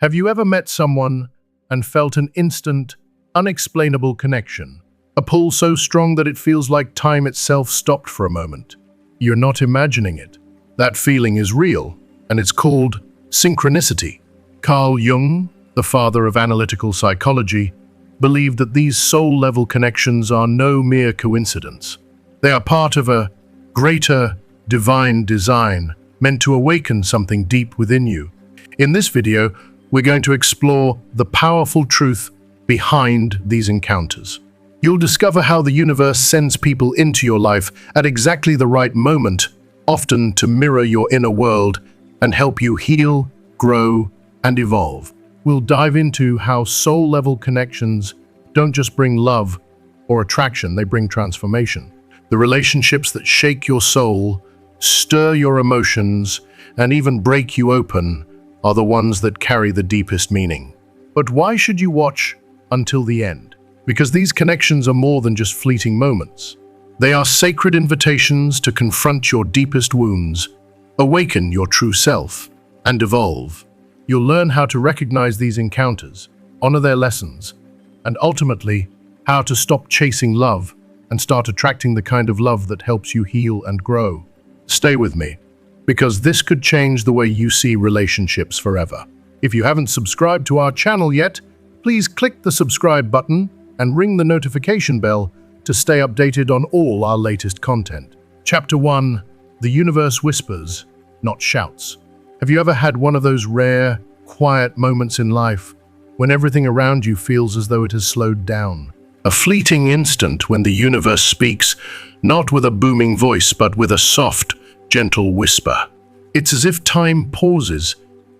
Have you ever met someone and felt an instant, unexplainable connection? A pull so strong that it feels like time itself stopped for a moment. You're not imagining it. That feeling is real, and it's called synchronicity. Carl Jung, the father of analytical psychology, believed that these soul-level connections are no mere coincidence. They are part of a greater divine design meant to awaken something deep within you. In this video, we're going to explore the powerful truth behind these encounters. You'll discover how the universe sends people into your life at exactly the right moment, often to mirror your inner world and help you heal, grow, and evolve. We'll dive into how soul-level connections don't just bring love or attraction, they bring transformation. The relationships that shake your soul, stir your emotions, and even break you open are the ones that carry the deepest meaning. But why should you watch until the end? Because these connections are more than just fleeting moments. They are sacred invitations to confront your deepest wounds, awaken your true self, and evolve. You'll learn how to recognize these encounters, honor their lessons, and ultimately, how to stop chasing love and start attracting the kind of love that helps you heal and grow. Stay with me, because this could change the way you see relationships forever. If you haven't subscribed to our channel yet, please click the subscribe button and ring the notification bell to stay updated on all our latest content. Chapter 1: The Universe Whispers, Not Shouts. Have you ever had one of those rare, quiet moments in life when everything around you feels as though it has slowed down? A fleeting instant when the universe speaks, not with a booming voice, but with a soft, gentle whisper. It's as if time pauses,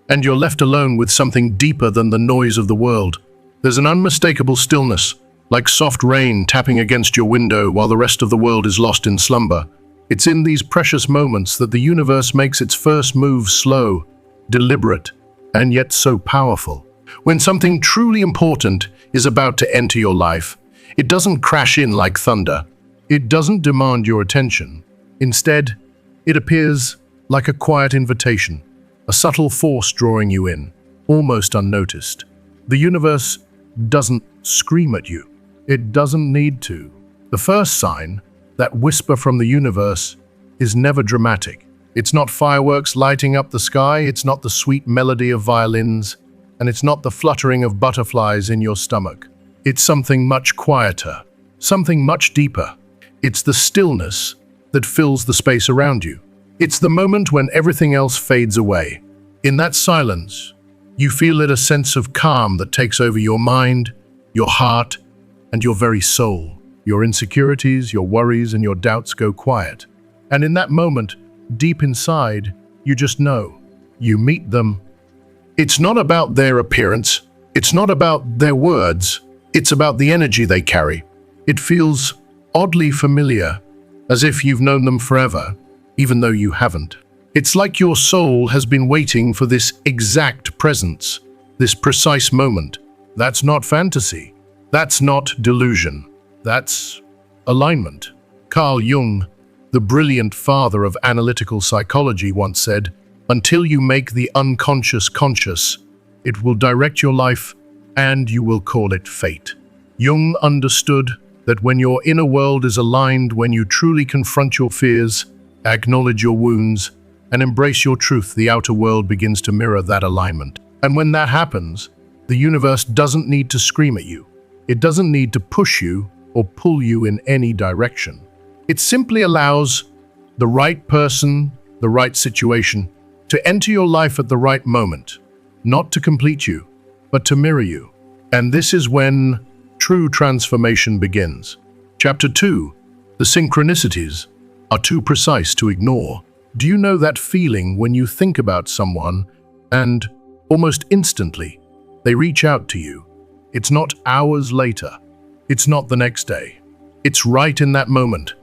and you're left alone with something deeper than the noise of the world. There's an unmistakable stillness, like soft rain tapping against your window while the rest of the world is lost in slumber. It's in these precious moments that the universe makes its first move, slow, deliberate, and yet so powerful. When something truly important is about to enter your life, it doesn't crash in like thunder. It doesn't demand your attention. Instead, it appears like a quiet invitation, a subtle force drawing you in, almost unnoticed. The universe doesn't scream at you. It doesn't need to. The first sign, that whisper from the universe, is never dramatic. It's not fireworks lighting up the sky, it's not the sweet melody of violins, and it's not the fluttering of butterflies in your stomach. It's something much quieter, something much deeper. It's the stillness that fills the space around you. It's the moment when everything else fades away. In that silence, you feel a sense of calm that takes over your mind, your heart, and your very soul. Your insecurities, your worries, and your doubts go quiet. And in that moment, deep inside, you just know. You meet them. It's not about their appearance. It's not about their words. It's about the energy they carry. It feels oddly familiar, as if you've known them forever, even though you haven't. It's like your soul has been waiting for this exact presence, this precise moment. That's not fantasy. That's not delusion. That's alignment. Carl Jung, the brilliant father of analytical psychology, once said, "Until you make the unconscious conscious, it will direct your life and you will call it fate." Jung understood that when your inner world is aligned, when you truly confront your fears, acknowledge your wounds, and embrace your truth, the outer world begins to mirror that alignment. And when that happens, the universe doesn't need to scream at you. It doesn't need to push you or pull you in any direction. It simply allows the right person, the right situation, to enter your life at the right moment, not to complete you, but to mirror you. And this is when true transformation begins. Chapter 2: The Synchronicities Are Too Precise to Ignore. Do you know that feeling when you think about someone and, almost instantly, they reach out to you? It's not hours later. It's not the next day. It's right in that moment,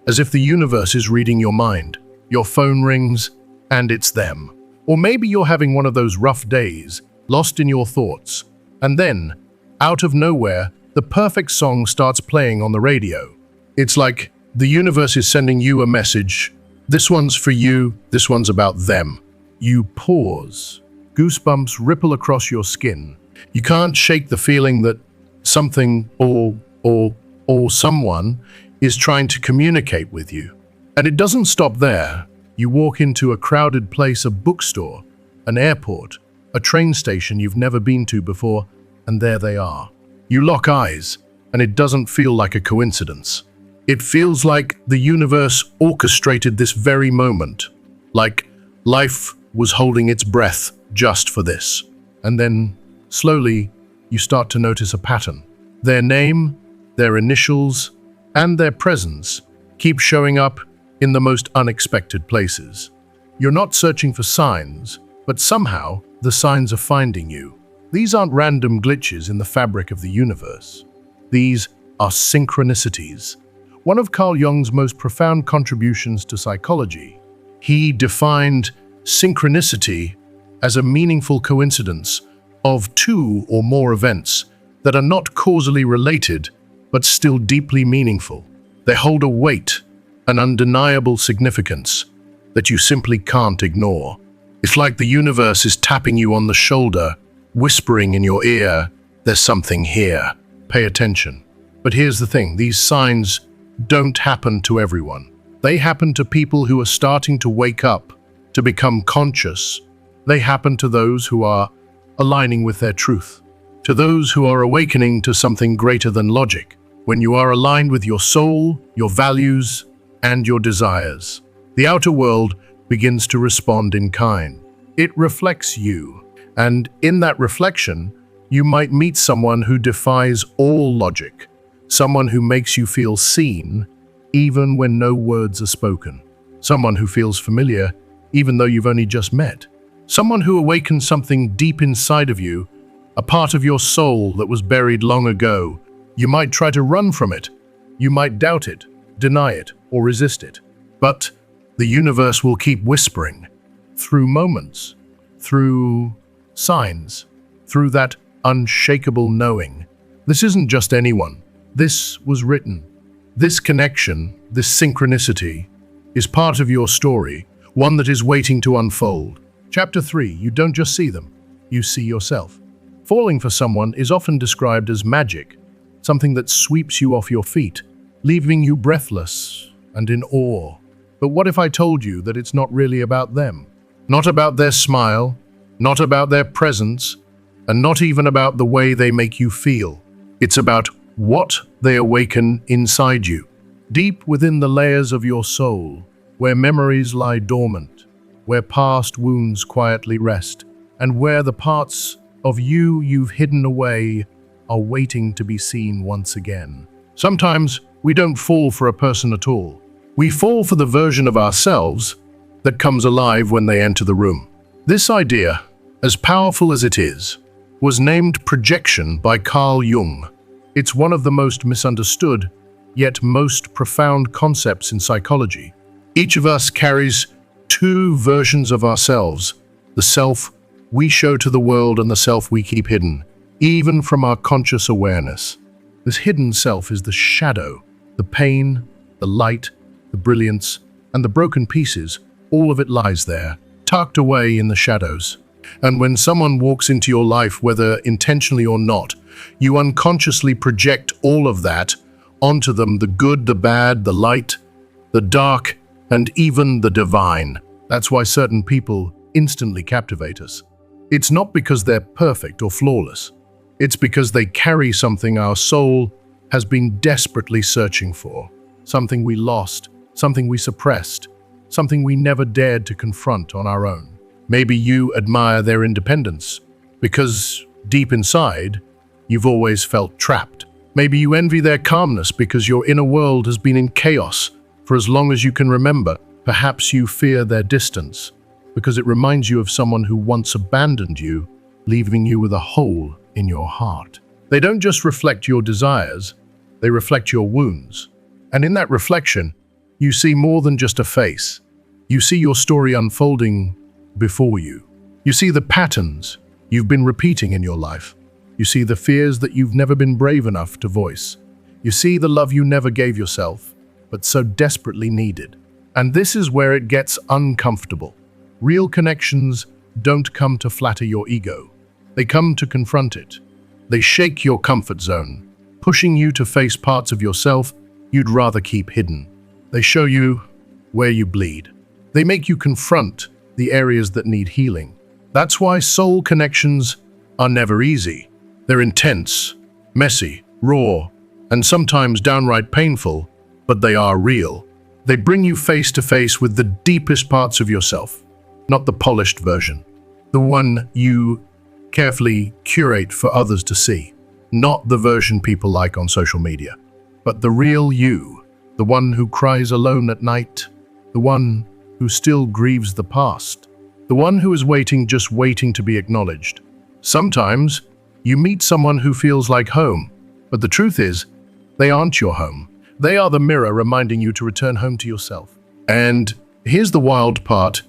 as if the universe is reading your mind. Your phone rings, and it's them. Or maybe you're having one of those rough days, lost in your thoughts, and then, out of nowhere, the perfect song starts playing on the radio. It's like the universe is sending you a message. This one's for you, this one's about them. You pause. Goosebumps ripple across your skin. You can't shake the feeling that something or someone is trying to communicate with you. And it doesn't stop there. You walk into a crowded place, a bookstore, an airport, a train station you've never been to before, and there they are. You lock eyes, and it doesn't feel like a coincidence. It feels like the universe orchestrated this very moment, like life was holding its breath just for this. And then, slowly, you start to notice a pattern. Their name, their initials, and their presence keep showing up in the most unexpected places. You're not searching for signs, but somehow the signs are finding you. These aren't random glitches in the fabric of the universe. These are synchronicities. One of Carl Jung's most profound contributions to psychology. He defined synchronicity as a meaningful coincidence of two or more events that are not causally related, but still deeply meaningful. They hold a weight, an undeniable significance that you simply can't ignore. It's like the universe is tapping you on the shoulder, whispering in your ear, "There's something here. Pay attention." But here's the thing, these signs don't happen to everyone. They happen to people who are starting to wake up, to become conscious. They happen to those who are aligning with their truth, to those who are awakening to something greater than logic. When you are aligned with your soul, your values, and your desires, the outer world begins to respond in kind. It reflects you, and in that reflection, you might meet someone who defies all logic, someone who makes you feel seen, even when no words are spoken, someone who feels familiar, even though you've only just met, someone who awakens something deep inside of you, a part of your soul that was buried long ago. You might try to run from it, you might doubt it, deny it, or resist it, but the universe will keep whispering, through moments, through signs, through that unshakable knowing. This isn't just anyone. This was written. This connection, this synchronicity, is part of your story, one that is waiting to unfold. Chapter 3, you don't just see them, you see yourself. Falling for someone is often described as magic, something that sweeps you off your feet, leaving you breathless and in awe. But what if I told you that it's not really about them? Not about their smile, not about their presence, and not even about the way they make you feel. It's about what they awaken inside you, deep within the layers of your soul, where memories lie dormant, where past wounds quietly rest, and where the parts of you you've hidden away are waiting to be seen once again. Sometimes we don't fall for a person at all. We fall for the version of ourselves that comes alive when they enter the room. This idea, as powerful as it is, was named projection by Carl Jung. It's one of the most misunderstood, yet most profound concepts in psychology. Each of us carries two versions of ourselves, the self we show to the world and the self we keep hidden, even from our conscious awareness. This hidden self is the shadow, the pain, the light, the brilliance, and the broken pieces. All of it lies there, tucked away in the shadows. And when someone walks into your life, whether intentionally or not, you unconsciously project all of that onto them, the good, the bad, the light, the dark, and even the divine. That's why certain people instantly captivate us. It's not because they're perfect or flawless. It's because they carry something our soul has been desperately searching for, something we lost, something we suppressed, something we never dared to confront on our own. Maybe you admire their independence because deep inside, you've always felt trapped. Maybe you envy their calmness because your inner world has been in chaos for as long as you can remember. Perhaps you fear their distance because it reminds you of someone who once abandoned you, leaving you with a hole in your heart. They don't just reflect your desires, they reflect your wounds. And in that reflection, you see more than just a face. You see your story unfolding before you. You see the patterns you've been repeating in your life. You see the fears that you've never been brave enough to voice. You see the love you never gave yourself, but so desperately needed. And this is where it gets uncomfortable. Real connections don't come to flatter your ego. They come to confront it. They shake your comfort zone, pushing you to face parts of yourself you'd rather keep hidden. They show you where you bleed. They make you confront the areas that need healing. That's why soul connections are never easy. They're intense, messy, raw, and sometimes downright painful, but they are real. They bring you face to face with the deepest parts of yourself, not the polished version, the one you carefully curate for others to see, not the version people like on social media, but the real you, the one who cries alone at night, the one who still grieves the past, the one who is just waiting to be acknowledged. Sometimes you meet someone who feels like home, but the truth is, they aren't your home. They are the mirror reminding you to return home to yourself. And here's the wild part.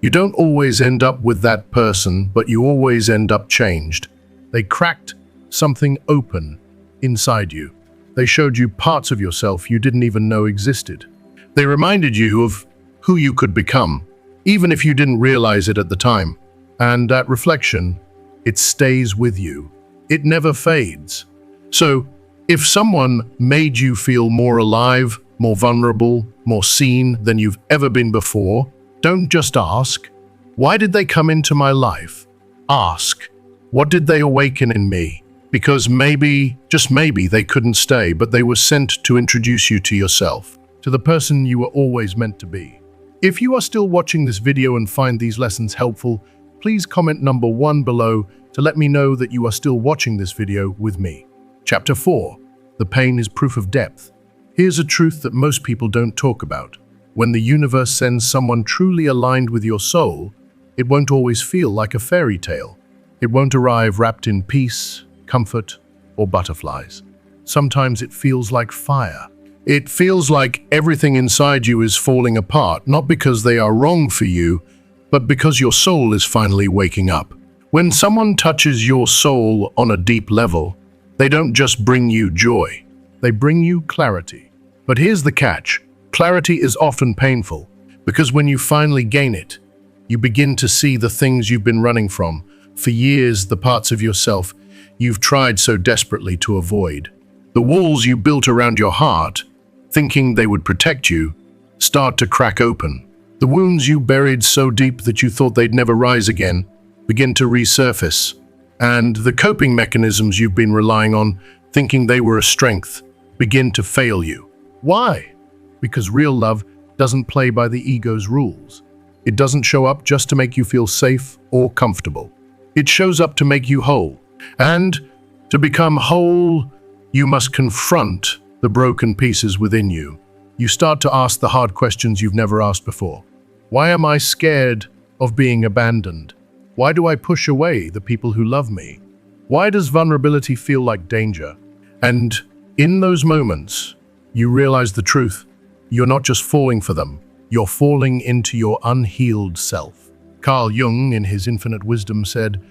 You don't always end up with that person, but you always end up changed. They cracked something open inside you. They showed you parts of yourself you didn't even know existed. They reminded you of who you could become, even if you didn't realize it at the time. And that reflection, it stays with you. It never fades. So, if someone made you feel more alive, more vulnerable, more seen than you've ever been before, don't just ask, why did they come into my life? Ask, what did they awaken in me? Because maybe, just maybe, they couldn't stay, but they were sent to introduce you to yourself, to the person you were always meant to be. If you are still watching this video and find these lessons helpful, please comment number 1 below to let me know that you are still watching this video with me. Chapter 4. The pain is proof of depth. Here's a truth that most people don't talk about. When the universe sends someone truly aligned with your soul, it won't always feel like a fairy tale. It won't arrive wrapped in peace, comfort, or butterflies. Sometimes it feels like fire. It feels like everything inside you is falling apart, not because they are wrong for you, but because your soul is finally waking up. When someone touches your soul on a deep level, they don't just bring you joy, they bring you clarity. But here's the catch. Clarity is often painful, because when you finally gain it, you begin to see the things you've been running from. For years, the parts of yourself you've tried so desperately to avoid. The walls you built around your heart, thinking they would protect you, start to crack open. The wounds you buried so deep that you thought they'd never rise again begin to resurface. And the coping mechanisms you've been relying on, thinking they were a strength, begin to fail you. Why? Because real love doesn't play by the ego's rules. It doesn't show up just to make you feel safe or comfortable. It shows up to make you whole. And to become whole, you must confront the broken pieces within you. You start to ask the hard questions you've never asked before. Why am I scared of being abandoned? Why do I push away the people who love me? Why does vulnerability feel like danger? And in those moments, you realize the truth. You're not just falling for them, you're falling into your unhealed self. Carl Jung, in his infinite wisdom, said,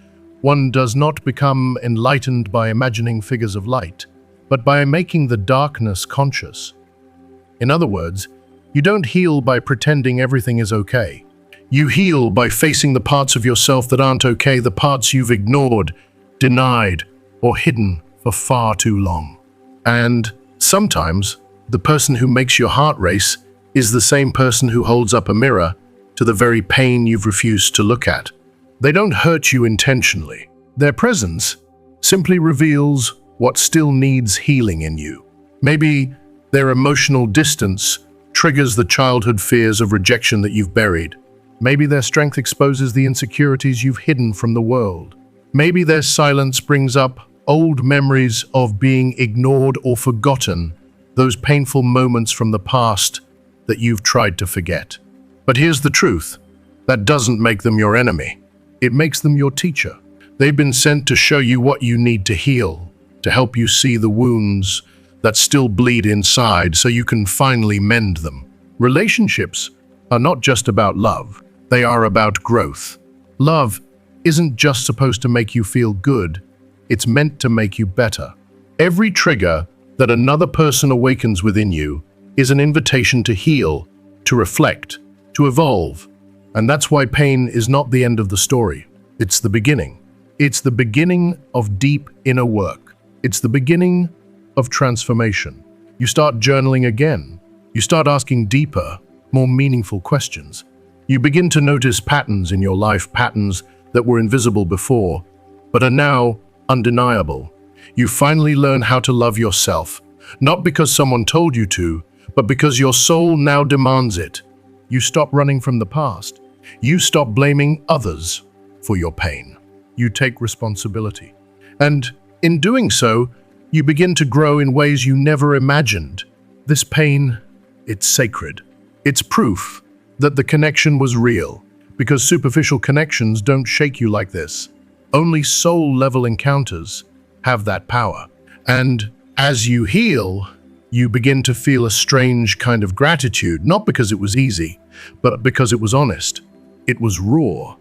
"One does not become enlightened by imagining figures of light, but by making the darkness conscious." In other words, you don't heal by pretending everything is okay. You heal by facing the parts of yourself that aren't okay, the parts you've ignored, denied, or hidden for far too long. And sometimes, the person who makes your heart race is the same person who holds up a mirror to the very pain you've refused to look at. They don't hurt you intentionally. Their presence simply reveals what still needs healing in you. Maybe their emotional distance triggers the childhood fears of rejection that you've buried. Maybe their strength exposes the insecurities you've hidden from the world. Maybe their silence brings up old memories of being ignored or forgotten, those painful moments from the past that you've tried to forget. But here's the truth. That doesn't make them your enemy. It makes them your teacher. They've been sent to show you what you need to heal, to help you see the wounds that still bleed inside so you can finally mend them. Relationships are not just about love. They are about growth. Love isn't just supposed to make you feel good. It's meant to make you better. Every trigger that another person awakens within you is an invitation to heal, to reflect, to evolve. And that's why pain is not the end of the story. It's the beginning. It's the beginning of deep inner work. It's the beginning of transformation. You start journaling again. You start asking deeper, more meaningful questions. You begin to notice patterns in your life, patterns that were invisible before, but are now undeniable. You finally learn how to love yourself, not because someone told you to, but because your soul now demands it. You stop running from the past. You stop blaming others for your pain. You take responsibility. And in doing so, you begin to grow in ways you never imagined. This pain, it's sacred. It's proof that the connection was real, because superficial connections don't shake you like this. Only soul-level encounters have that power. And as you heal, you begin to feel a strange kind of gratitude, not because it was easy, but because it was honest. It was raw.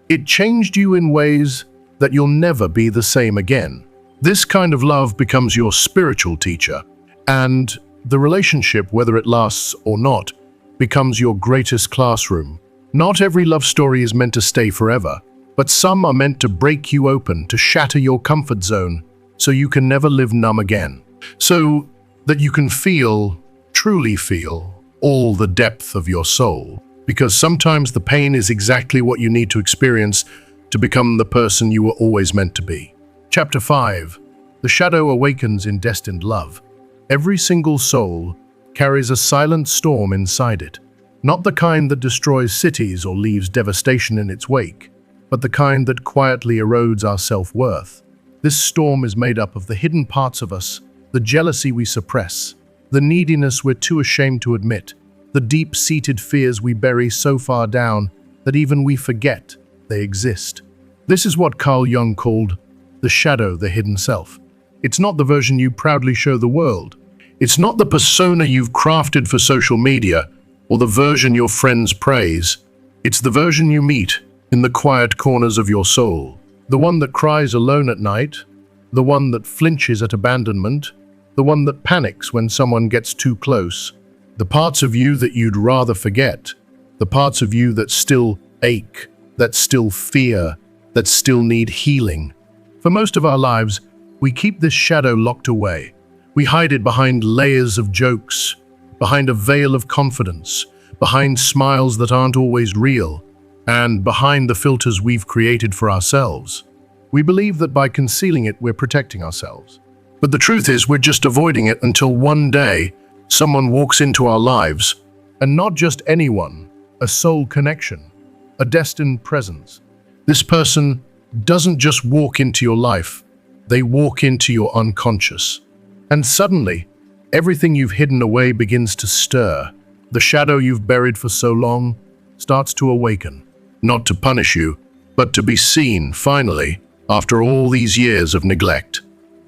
It changed you in ways that you'll never be the same again. This kind of love becomes your spiritual teacher, and the relationship, whether it lasts or not, becomes your greatest classroom. Not every love story is meant to stay forever, but some are meant to break you open, to shatter your comfort zone, so you can never live numb again. So that you can feel, truly feel, all the depth of your soul. Because sometimes the pain is exactly what you need to experience to become the person you were always meant to be. Chapter 5. The shadow awakens in destined love. Every single soul carries a silent storm inside it. Not the kind that destroys cities or leaves devastation in its wake, but the kind that quietly erodes our self-worth. This storm is made up of the hidden parts of us, the jealousy we suppress, the neediness we're too ashamed to admit, the deep-seated fears we bury so far down that even we forget they exist. This is what Carl Jung called the shadow, the hidden self. It's not the version you proudly show the world. It's not the persona you've crafted for social media or the version your friends praise. It's the version you meet in the quiet corners of your soul. The one that cries alone at night, the one that flinches at abandonment, the one that panics when someone gets too close. The parts of you that you'd rather forget, the parts of you that still ache, that still fear, that still need healing. For most of our lives, we keep this shadow locked away. We hide it behind layers of jokes, behind a veil of confidence, behind smiles that aren't always real, and behind the filters we've created for ourselves. We believe that by concealing it, we're protecting ourselves. But the truth is, we're just avoiding it until one day, someone walks into our lives, and not just anyone, a soul connection, a destined presence. This person doesn't just walk into your life, they walk into your unconscious. And suddenly, everything you've hidden away begins to stir. The shadow you've buried for so long starts to awaken, not to punish you, but to be seen, finally, after all these years of neglect.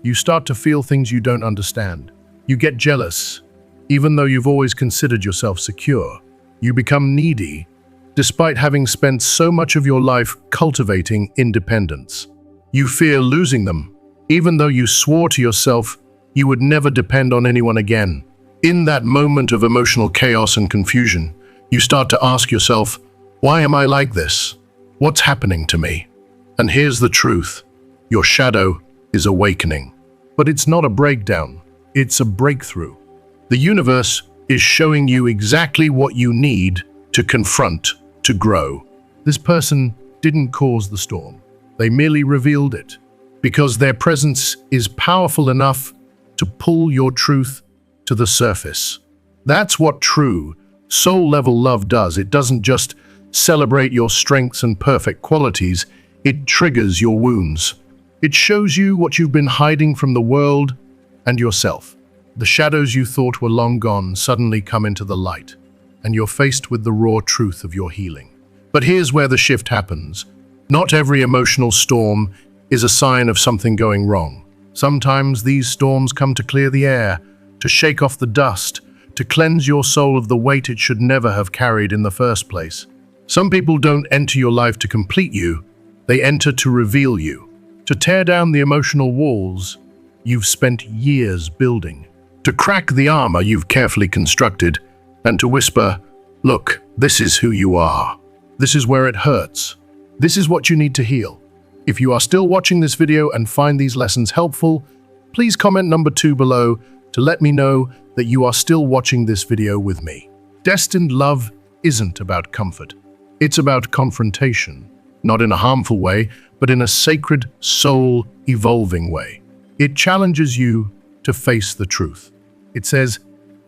You start to feel things you don't understand. You get jealous, even though you've always considered yourself secure. You become needy, despite having spent so much of your life cultivating independence. You fear losing them, even though you swore to yourself you would never depend on anyone again. In that moment of emotional chaos and confusion, you start to ask yourself, why am I like this? What's happening to me? And here's the truth. Your shadow is awakening. But it's not a breakdown, it's a breakthrough. The universe is showing you exactly what you need to confront, to grow. This person didn't cause the storm. They merely revealed it, because their presence is powerful enough to pull your truth to the surface. That's what true, soul-level love does. It doesn't just celebrate your strengths and perfect qualities, it triggers your wounds. It shows you what you've been hiding from the world and yourself. The shadows you thought were long gone suddenly come into the light, and you're faced with the raw truth of your healing. But here's where the shift happens. Not every emotional storm is a sign of something going wrong. Sometimes these storms come to clear the air, to shake off the dust, to cleanse your soul of the weight it should never have carried in the first place. Some people don't enter your life to complete you, they enter to reveal you, to tear down the emotional walls you've spent years building, to crack the armor you've carefully constructed, and to whisper, look, this is who you are. This is where it hurts. This is what you need to heal. If you are still watching this video and find these lessons helpful, please comment number 2 below to let me know that you are still watching this video with me. Destined love isn't about comfort. It's about confrontation, not in a harmful way, but in a sacred, soul-evolving way. It challenges you to face the truth. It says,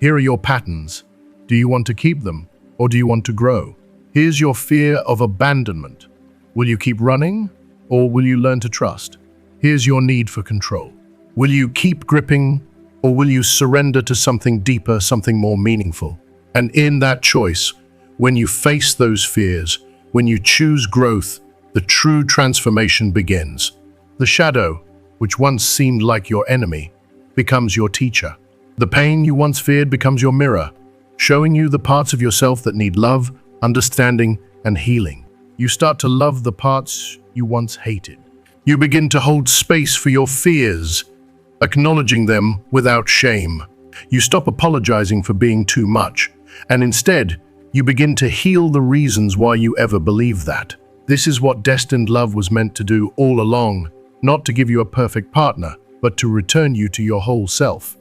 here are your patterns. Do you want to keep them, or do you want to grow? Here's your fear of abandonment. Will you keep running, or will you learn to trust? Here's your need for control. Will you keep gripping, or will you surrender to something deeper, something more meaningful? And in that choice, when you face those fears, when you choose growth, the true transformation begins. The shadow, which once seemed like your enemy, becomes your teacher. The pain you once feared becomes your mirror, showing you the parts of yourself that need love, understanding, and healing. You start to love the parts you once hated. You begin to hold space for your fears, acknowledging them without shame. You stop apologizing for being too much, and instead, you begin to heal the reasons why you ever believed that. This is what destined love was meant to do all along, not to give you a perfect partner, but to return you to your whole self.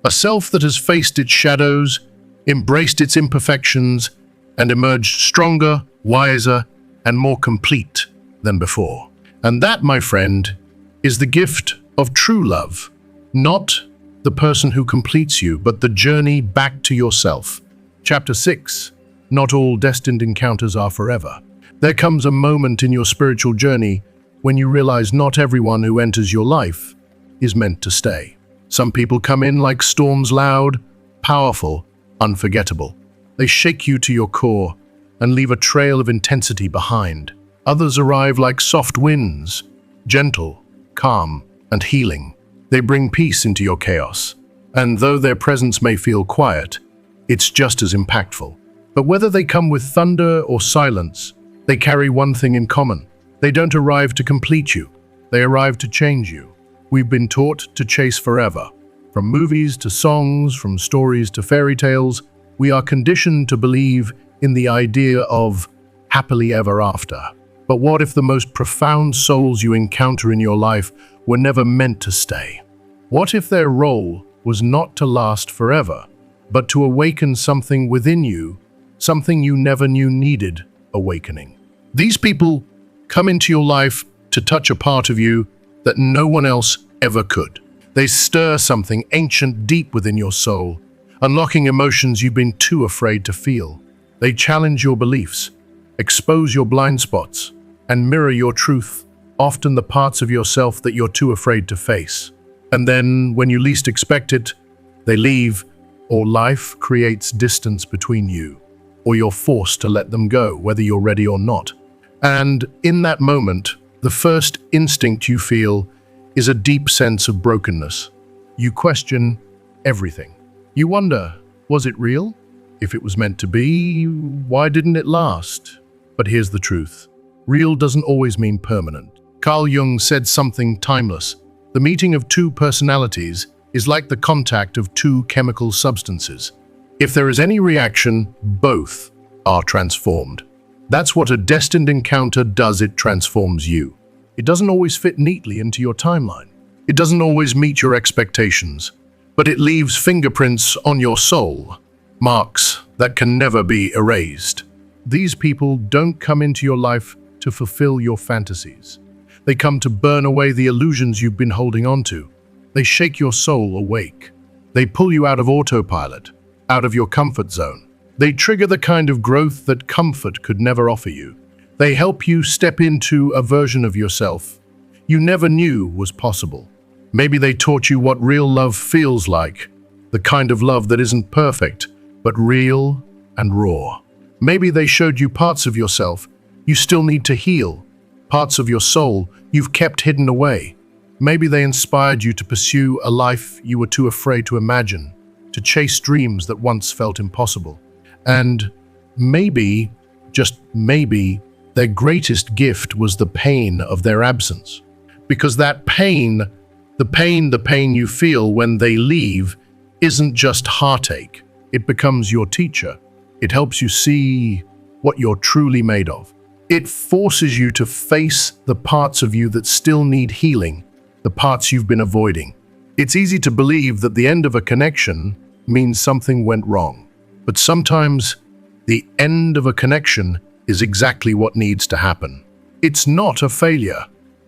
A self that has faced its shadows, embraced its imperfections, and emerged stronger, wiser, and more complete than before. And that, my friend, is the gift of true love. Not the person who completes you, but the journey back to yourself. Chapter 6. Not all destined encounters are forever. There comes a moment in your spiritual journey when you realize not everyone who enters your life is meant to stay. Some people come in like storms, loud, powerful, unforgettable. They shake you to your core and leave a trail of intensity behind. Others arrive like soft winds, gentle, calm, and healing. They bring peace into your chaos. And though their presence may feel quiet, it's just as impactful. But whether they come with thunder or silence, they carry one thing in common. They don't arrive to complete you. They arrive to change you. We've been taught to chase forever. From movies to songs, from stories to fairy tales, we are conditioned to believe in the idea of happily ever after. But what if the most profound souls you encounter in your life were never meant to stay? What if their role was not to last forever, but to awaken something within you, something you never knew needed awakening? These people come into your life to touch a part of you that no one else ever could. They stir something ancient deep within your soul, unlocking emotions you've been too afraid to feel. They challenge your beliefs, expose your blind spots, and mirror your truth, often the parts of yourself that you're too afraid to face. And then, when you least expect it, they leave, or life creates distance between you, or you're forced to let them go, whether you're ready or not. And in that moment, the first instinct you feel is a deep sense of brokenness. You question everything. You wonder, was it real? If it was meant to be, why didn't it last? But here's the truth. Real doesn't always mean permanent. Carl Jung said something timeless. The meeting of two personalities is like the contact of two chemical substances. If there is any reaction, both are transformed. That's what a destined encounter does. It transforms you. It doesn't always fit neatly into your timeline. It doesn't always meet your expectations, but it leaves fingerprints on your soul, marks that can never be erased. These people don't come into your life to fulfill your fantasies. They come to burn away the illusions you've been holding on to. They shake your soul awake. They pull you out of autopilot, out of your comfort zone. They trigger the kind of growth that comfort could never offer you. They help you step into a version of yourself you never knew was possible. Maybe they taught you what real love feels like, the kind of love that isn't perfect, but real and raw. Maybe they showed you parts of yourself you still need to heal, parts of your soul you've kept hidden away. Maybe they inspired you to pursue a life you were too afraid to imagine, to chase dreams that once felt impossible. And maybe, just maybe, their greatest gift was the pain of their absence. Because that pain, the pain you feel when they leave, isn't just heartache. It becomes your teacher. It helps you see what you're truly made of. It forces you to face the parts of you that still need healing, the parts you've been avoiding. It's easy to believe that the end of a connection means something went wrong. But sometimes, the end of a connection is exactly what needs to happen. It's not a failure,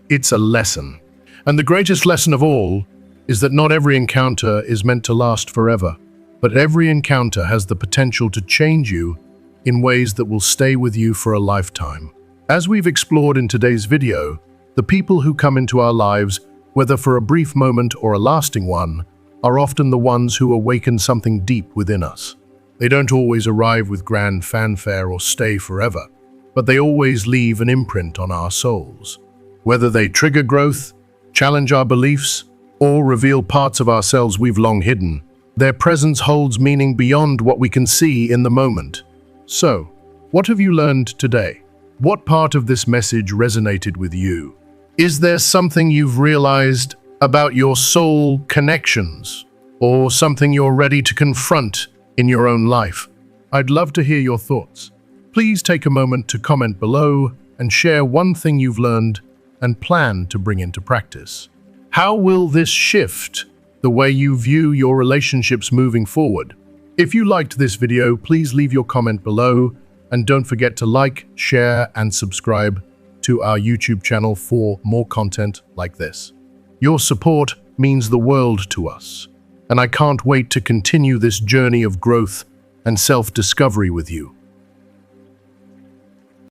it's a lesson. And the greatest lesson of all is that not every encounter is meant to last forever, but every encounter has the potential to change you in ways that will stay with you for a lifetime. As we've explored in today's video, the people who come into our lives, whether for a brief moment or a lasting one, are often the ones who awaken something deep within us. They don't always arrive with grand fanfare or stay forever, but they always leave an imprint on our souls. Whether they trigger growth, challenge our beliefs, or reveal parts of ourselves we've long hidden, their presence holds meaning beyond what we can see in the moment. So, what have you learned today? What part of this message resonated with you? Is there something you've realized about your soul connections, or something you're ready to confront in your own life? I'd love to hear your thoughts. Please take a moment to comment below and share one thing you've learned and plan to bring into practice. How will this shift the way you view your relationships moving forward? If you liked this video, please leave your comment below and don't forget to like, share, and subscribe to our YouTube channel for more content like this. Your support means the world to us, and I can't wait to continue this journey of growth and self-discovery with you.